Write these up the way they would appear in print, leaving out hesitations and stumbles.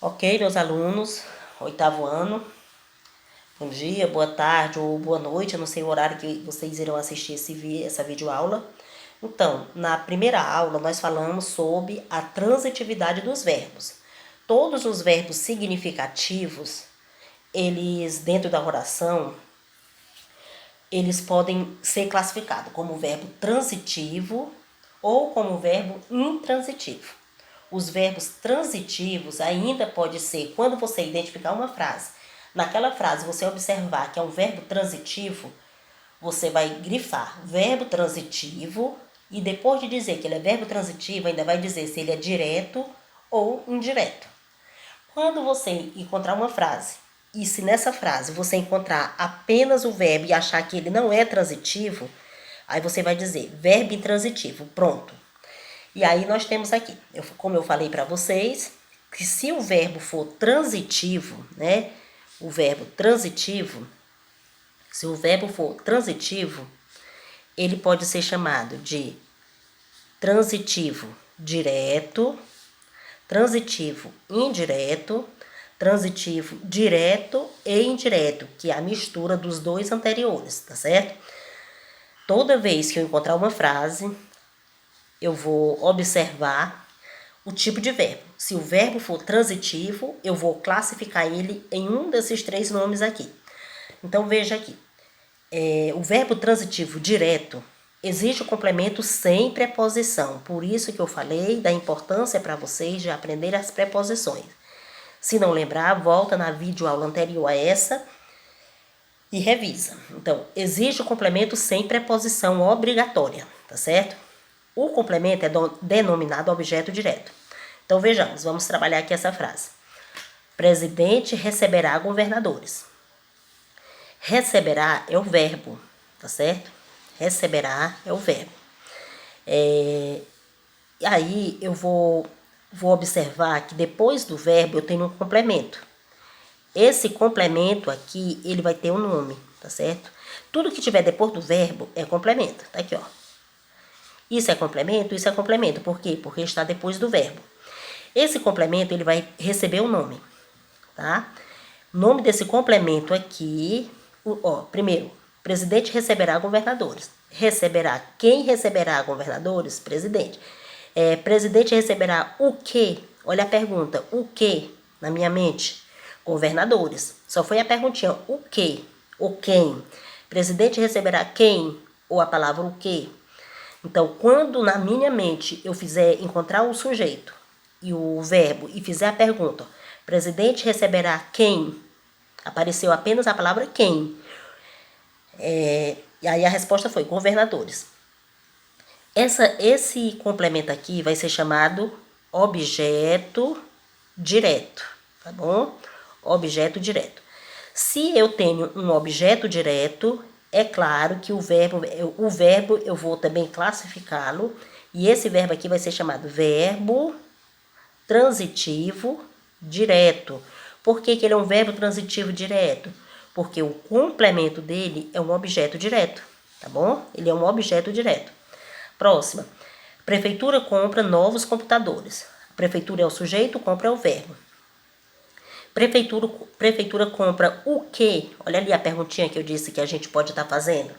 Ok, meus alunos, oitavo ano, bom dia, boa tarde ou boa noite, eu não sei o horário que vocês irão assistir essa videoaula. Então, na primeira aula, nós falamos sobre a transitividade dos verbos. Todos os verbos significativos, eles, dentro da oração, eles podem ser classificados como verbo transitivo ou como verbo intransitivo. Os verbos transitivos ainda pode ser, quando você identificar uma frase, naquela frase você observar que é um verbo transitivo, você vai grifar verbo transitivo e depois de dizer que ele é verbo transitivo, ainda vai dizer se ele é direto ou indireto. Quando você encontrar uma frase e se nessa frase você encontrar apenas o verbo e achar que ele não é transitivo, aí você vai dizer verbo intransitivo, pronto. E aí nós temos aqui, como eu falei para vocês, que se o verbo for transitivo, né? O verbo transitivo, se o verbo for transitivo, ele pode ser chamado de transitivo direto, transitivo indireto, transitivo direto e indireto, que é a mistura dos dois anteriores, tá certo? Toda vez que eu encontrar uma frase, eu vou observar o tipo de verbo. Se o verbo for transitivo, eu vou classificar ele em um desses três nomes aqui. Então, veja aqui. O verbo transitivo direto existe o complemento sem preposição. Por isso que eu falei da importância para vocês de aprender as preposições. Se não lembrar, volta na videoaula anterior a essa e revisa. Então, existe o complemento sem preposição obrigatória, tá certo? O complemento é denominado objeto direto. Então, vejamos, vamos trabalhar aqui essa frase. Presidente receberá governadores. Receberá é o verbo, tá certo? Receberá é o verbo. Aí, eu vou observar que depois do verbo eu tenho um complemento. Esse complemento aqui, ele vai ter um nome, tá certo? Tudo que tiver depois do verbo é complemento, tá aqui, ó. Isso é complemento, isso é complemento. Por quê? Porque está depois do verbo. Esse complemento, ele vai receber um nome, tá? O nome desse complemento aqui, primeiro, presidente receberá governadores. Receberá, quem receberá governadores? Presidente. Presidente receberá o quê? Olha a pergunta, o quê? Na minha mente, governadores. Só foi a perguntinha, o quê? Ou quem? Presidente receberá quem? Ou a palavra o quê? Então, quando na minha mente eu fizer encontrar o sujeito e o verbo e fizer a pergunta, presidente receberá quem? Apareceu apenas a palavra quem. E aí a resposta foi governadores. Esse complemento aqui vai ser chamado objeto direto, tá bom? Objeto direto. Se eu tenho um objeto direto, é claro que o verbo eu vou também classificá-lo, e esse verbo aqui vai ser chamado verbo transitivo direto. Por que ele é um verbo transitivo direto? Porque o complemento dele é um objeto direto, tá bom? Ele é um objeto direto. Próxima. Prefeitura compra novos computadores. A prefeitura é o sujeito, compra é o verbo. Prefeitura compra o quê? Olha ali a perguntinha que eu disse que a gente pode estar fazendo.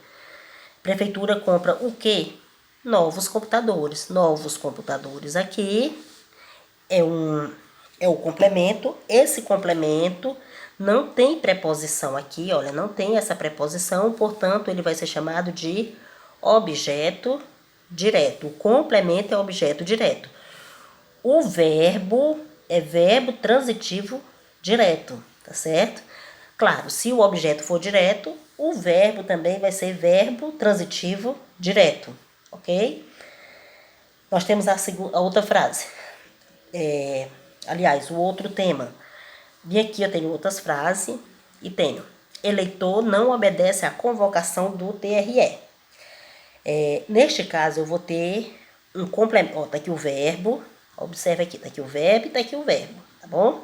Prefeitura compra o quê? Novos computadores. Novos computadores aqui é o complemento. Esse complemento não tem preposição aqui, olha, não tem essa preposição, portanto, ele vai ser chamado de objeto direto. O complemento é objeto direto. O verbo é verbo transitivo direto, tá certo? Claro, se o objeto for direto, o verbo também vai ser verbo transitivo direto, ok? Nós temos a outra frase. Aliás, o outro tema. E aqui eu tenho outras frases e tenho: eleitor não obedece à convocação do TRE. Neste caso, eu vou ter um complemento. Tá aqui o verbo. Observe aqui, tá aqui o verbo e tá aqui o verbo, tá bom?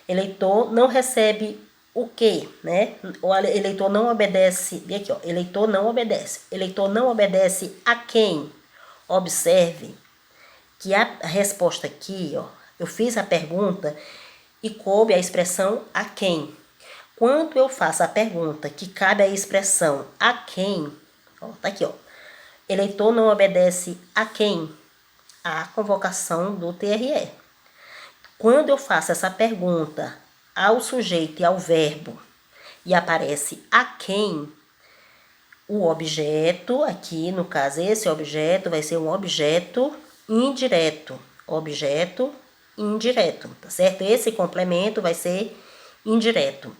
Eleitor não recebe o quê, né? O eleitor não obedece. E aqui, ó, eleitor não obedece. Eleitor não obedece a quem? Observe que a resposta aqui, ó, eu fiz a pergunta e coube a expressão a quem. Quando eu faço a pergunta que cabe a expressão a quem, ó, tá aqui, ó. Eleitor não obedece a quem? A convocação do TRE. Quando eu faço essa pergunta ao sujeito e ao verbo e aparece a quem, o objeto, aqui no caso esse objeto vai ser um objeto indireto. Objeto indireto, tá certo? Esse complemento vai ser indireto.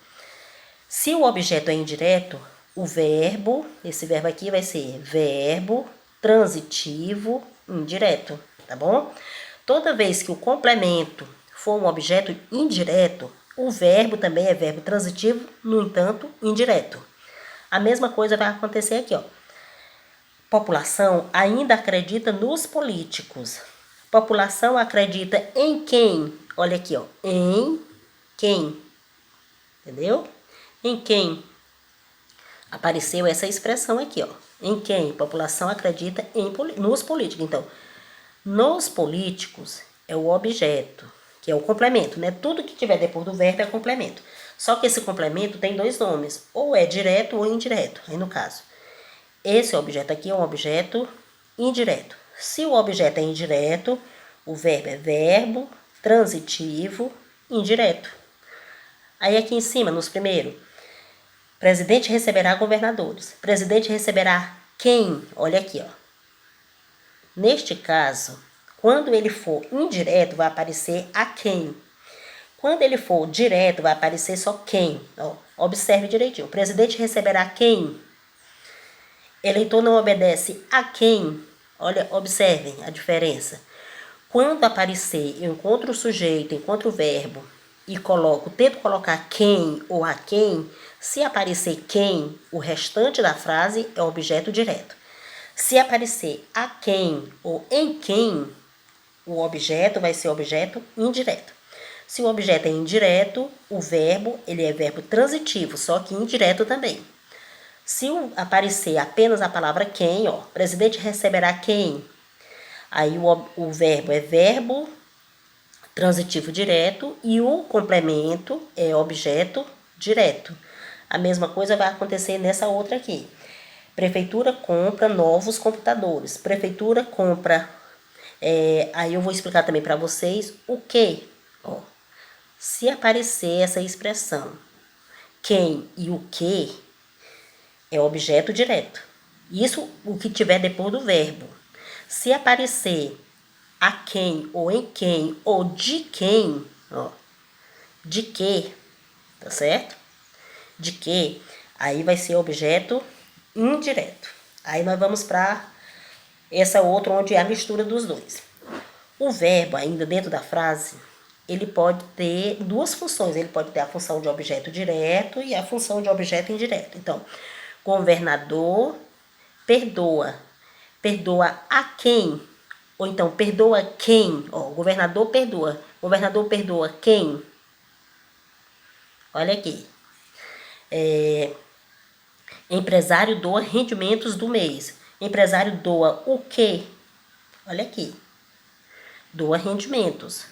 Se o objeto é indireto, o verbo, esse verbo aqui vai ser verbo transitivo indireto, tá bom? Toda vez que o complemento for um objeto indireto, o verbo também é verbo transitivo, no entanto, indireto. A mesma coisa vai acontecer aqui, ó. População ainda acredita nos políticos. População acredita em quem? Olha aqui, ó. Em quem? Entendeu? Em quem? Apareceu essa expressão aqui, ó. Em quem? População acredita nos políticos. Então, nos políticos é o objeto, que é o complemento, né? Tudo que tiver depois do verbo é complemento. Só que esse complemento tem dois nomes, ou é direto ou indireto. Aí no caso, esse objeto aqui é um objeto indireto. Se o objeto é indireto, o verbo é verbo transitivo indireto. Aí aqui em cima, nos primeiros, presidente receberá governadores. Presidente receberá quem? Olha aqui, ó. Neste caso, quando ele for indireto, vai aparecer a quem. Quando ele for direto, vai aparecer só quem. Ó, observe direitinho. O presidente receberá quem? Eleitor não obedece a quem? Olha, observem a diferença. Quando aparecer, eu encontro o sujeito, encontro o verbo e tento colocar quem ou a quem, se aparecer quem, o restante da frase é objeto direto. Se aparecer a quem ou em quem, o objeto vai ser objeto indireto. Se o objeto é indireto, o verbo, ele é verbo transitivo, só que indireto também. Se aparecer apenas a palavra quem, ó, presidente receberá quem? Aí o verbo é verbo transitivo direto e o complemento é objeto direto. A mesma coisa vai acontecer nessa outra aqui. Prefeitura compra novos computadores. Prefeitura compra. Aí eu vou explicar também para vocês o que. Ó, se aparecer essa expressão quem e o que, é objeto direto. Isso o que tiver depois do verbo. Se aparecer a quem, ou em quem, ou de quem, ó, de que, tá certo? De que, aí vai ser objeto indireto. Aí nós vamos para essa outra onde é a mistura dos dois. O verbo, ainda dentro da frase, ele pode ter duas funções. Ele pode ter a função de objeto direto e a função de objeto indireto. Então, governador perdoa. Perdoa a quem? Ou então, perdoa quem? Ó, governador perdoa. Governador perdoa quem? Olha aqui. Empresário doa rendimentos do mês. Empresário doa o quê? Olha aqui. Doa rendimentos.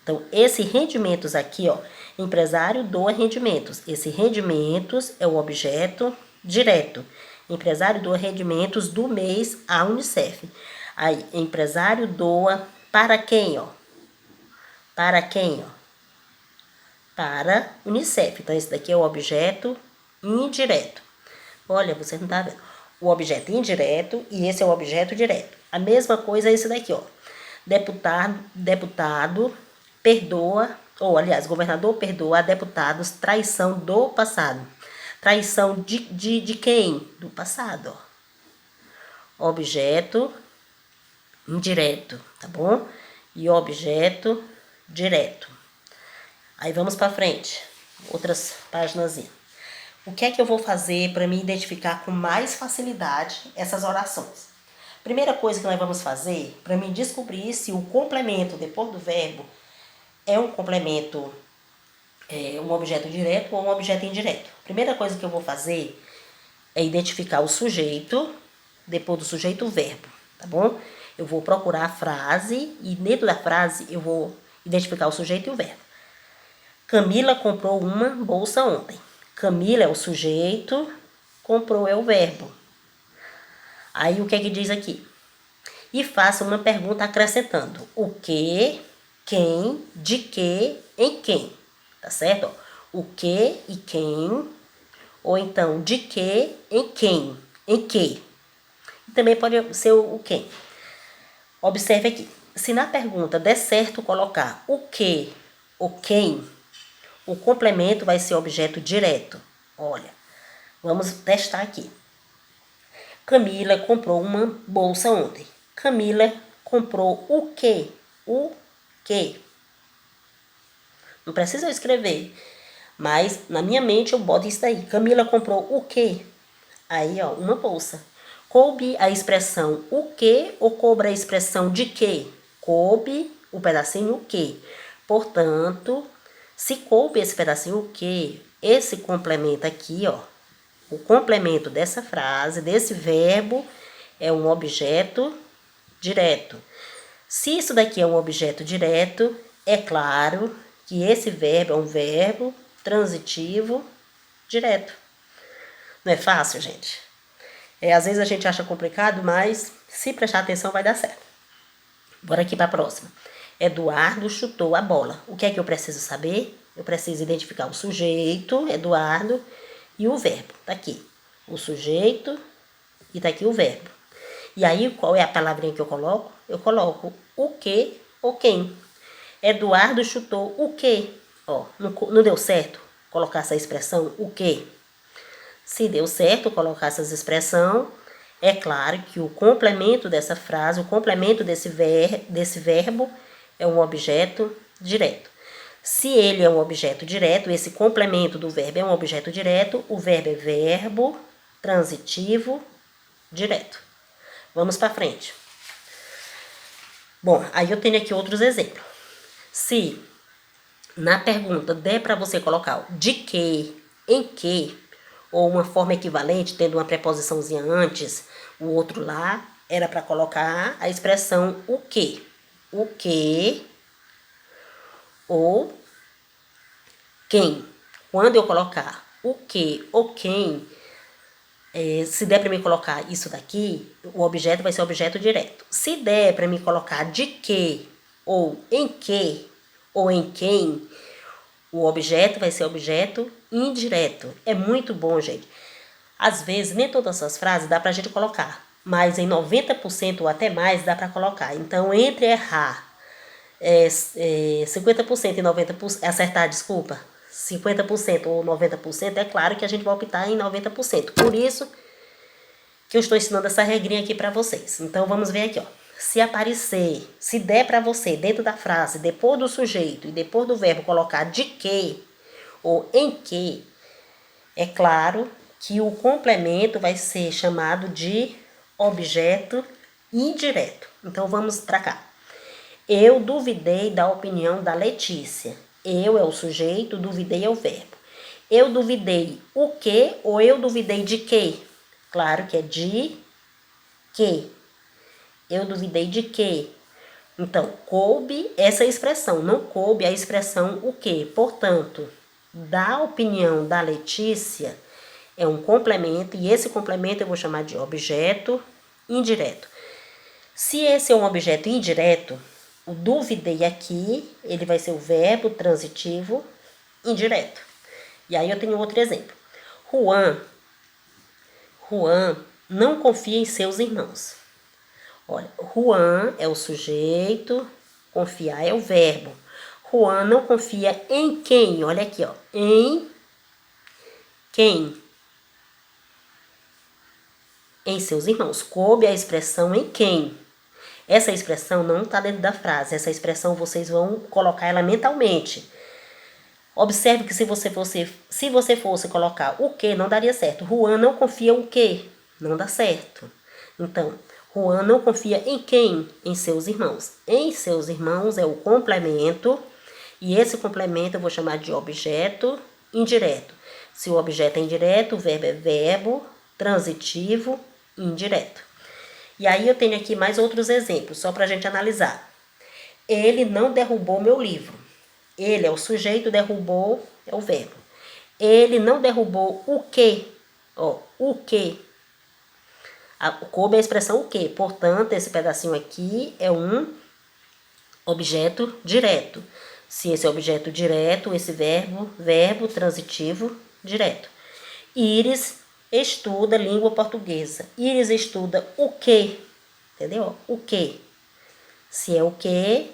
Então, esse rendimentos aqui, ó. Empresário doa rendimentos. Esse rendimentos é o objeto direto. Empresário doa rendimentos do mês à Unicef. Aí, empresário doa para quem, ó? Para quem, ó? Para Unicef. Então, esse daqui é o objeto indireto. Olha, você não tá vendo. O objeto indireto e esse é o objeto direto. A mesma coisa é esse daqui, ó. Deputado perdoa, ou aliás, governador perdoa a deputados traição do passado. Traição de quem? Do passado, ó. Objeto indireto, tá bom? E objeto direto. Aí vamos para frente, outras páginas. O que é que eu vou fazer para me identificar com mais facilidade essas orações? Primeira coisa que nós vamos fazer, para mim descobrir se o complemento depois do verbo é um complemento, um objeto direto ou um objeto indireto. Primeira coisa que eu vou fazer é identificar o sujeito, depois do sujeito o verbo, tá bom? Eu vou procurar a frase e dentro da frase eu vou identificar o sujeito e o verbo. Camila comprou uma bolsa ontem. Camila é o sujeito, comprou é o verbo. Aí o que é que diz aqui? E faça uma pergunta acrescentando o que, quem, de que, em quem. Tá certo? O que e quem, ou então de que, em quem, em que. Também pode ser o quem. Observe aqui. Se na pergunta der certo colocar o que ou quem, o complemento vai ser objeto direto. Olha, vamos testar aqui. Camila comprou uma bolsa ontem. Camila comprou o quê? O quê? Não precisa eu escrever. Mas na minha mente eu boto isso daí. Camila comprou o quê? Aí, ó, uma bolsa. Coube a expressão o quê ou coube a expressão de quê? Coube o pedacinho o quê. Portanto, se coube esse pedacinho o quê, esse complemento aqui, ó, o complemento dessa frase, desse verbo, é um objeto direto. Se isso daqui é um objeto direto, é claro que esse verbo é um verbo transitivo direto. Não é fácil, gente? Às vezes a gente acha complicado, mas se prestar atenção vai dar certo. Bora aqui para a próxima. Eduardo chutou a bola. O que é que eu preciso saber? Eu preciso identificar o sujeito, Eduardo, e o verbo. Tá aqui. O sujeito e tá aqui o verbo. E aí, qual é a palavrinha que eu coloco? Eu coloco o que ou quem. Eduardo chutou o que? Ó, não deu certo colocar essa expressão o que? Se deu certo colocar essa expressão, é claro que o complemento dessa frase, o complemento desse verbo é um objeto direto. Se ele é um objeto direto, esse complemento do verbo é um objeto direto, o verbo é verbo transitivo direto. Vamos para frente. Bom, aí eu tenho aqui outros exemplos. Se na pergunta der para você colocar de que, em que, ou uma forma equivalente, tendo uma preposiçãozinha antes, o outro lá, era para colocar a expressão o que. O que ou quem. Quando eu colocar o que ou quem, se der para me colocar isso daqui, o objeto vai ser objeto direto. Se der para me colocar de que, ou em que, ou em quem, o objeto vai ser objeto indireto. É muito bom, gente. Às vezes, nem todas essas frases dá pra gente colocar, mas em 90% ou até mais dá pra colocar. Então, entre errar 50% e 90%, acertar, desculpa, 50% ou 90%, é claro que a gente vai optar em 90%. Por isso que eu estou ensinando essa regrinha aqui pra vocês. Então, vamos ver aqui, ó. Se aparecer, se der pra você, dentro da frase, depois do sujeito e depois do verbo, colocar de que ou em que, é claro que o complemento vai ser chamado de objeto indireto. Então, vamos para cá. Eu duvidei da opinião da Letícia. Eu é o sujeito, duvidei é o verbo. Eu duvidei o que ou eu duvidei de que? Claro que é de que. Eu duvidei de que. Então, coube essa expressão, não coube a expressão o que. Portanto, da opinião da Letícia é um complemento, e esse complemento eu vou chamar de objeto indireto. Se esse é um objeto indireto, o duvidei aqui, ele vai ser o verbo transitivo indireto. E aí eu tenho outro exemplo. Juan não confia em seus irmãos. Olha, Juan é o sujeito, confiar é o verbo. Juan não confia em quem? Olha aqui, ó. Em quem? Em seus irmãos. Coube a expressão em quem. Essa expressão não está dentro da frase. Essa expressão vocês vão colocar ela mentalmente. Observe que se você fosse colocar o que, não daria certo. Juan não confia o que? Não dá certo. Então, Juan não confia em quem? Em seus irmãos. Em seus irmãos é o complemento. E esse complemento eu vou chamar de objeto indireto. Se o objeto é indireto, o verbo é verbo transitivo indireto. E aí eu tenho aqui mais outros exemplos, só para a gente analisar. Ele não derrubou meu livro. Ele é o sujeito, derrubou é o verbo. Ele não derrubou o quê? Ó, o quê? Coube é a expressão o quê? Portanto, esse pedacinho aqui é um objeto direto. Se esse é objeto direto, esse verbo transitivo direto. Iris estuda língua portuguesa. Iris estuda o quê? Entendeu? O quê? Se é o quê,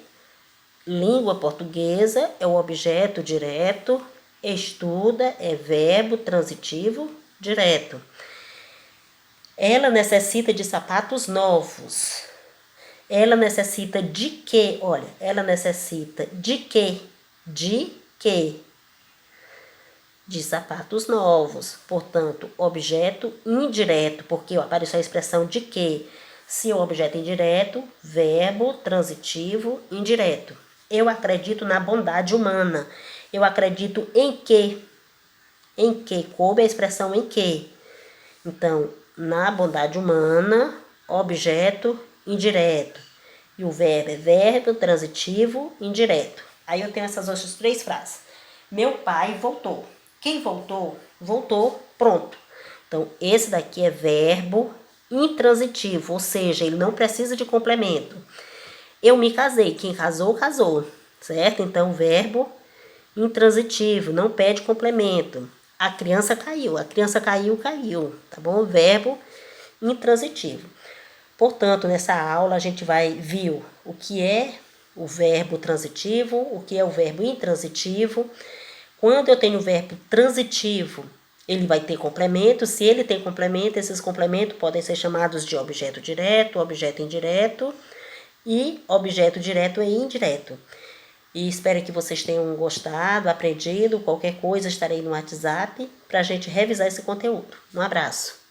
língua portuguesa é o objeto direto, estuda é verbo transitivo direto. Ela necessita de sapatos novos. Ela necessita de quê? Olha, ela necessita de quê? De quê? De sapatos novos. Portanto, objeto indireto, porque apareceu a expressão de quê? Se é um objeto indireto, verbo transitivo indireto. Eu acredito na bondade humana. Eu acredito em quê? Em quê? Coube a expressão em quê? Então, na bondade humana, objeto indireto. E o verbo é verbo transitivo indireto. Aí eu tenho essas outras 3 frases. Meu pai voltou. Quem voltou? Voltou, pronto. Então, esse daqui é verbo intransitivo, ou seja, ele não precisa de complemento. Eu me casei. Quem casou, casou. Certo? Então, verbo intransitivo, não pede complemento. A criança caiu. A criança caiu, caiu. Tá bom? Verbo intransitivo. Portanto, nessa aula a gente viu o que é o verbo transitivo, o que é o verbo intransitivo. Quando eu tenho o verbo transitivo, ele vai ter complemento. Se ele tem complemento, esses complementos podem ser chamados de objeto direto, objeto indireto e objeto direto e indireto. E espero que vocês tenham gostado, aprendido. Qualquer coisa estarei no WhatsApp para a gente revisar esse conteúdo. Um abraço.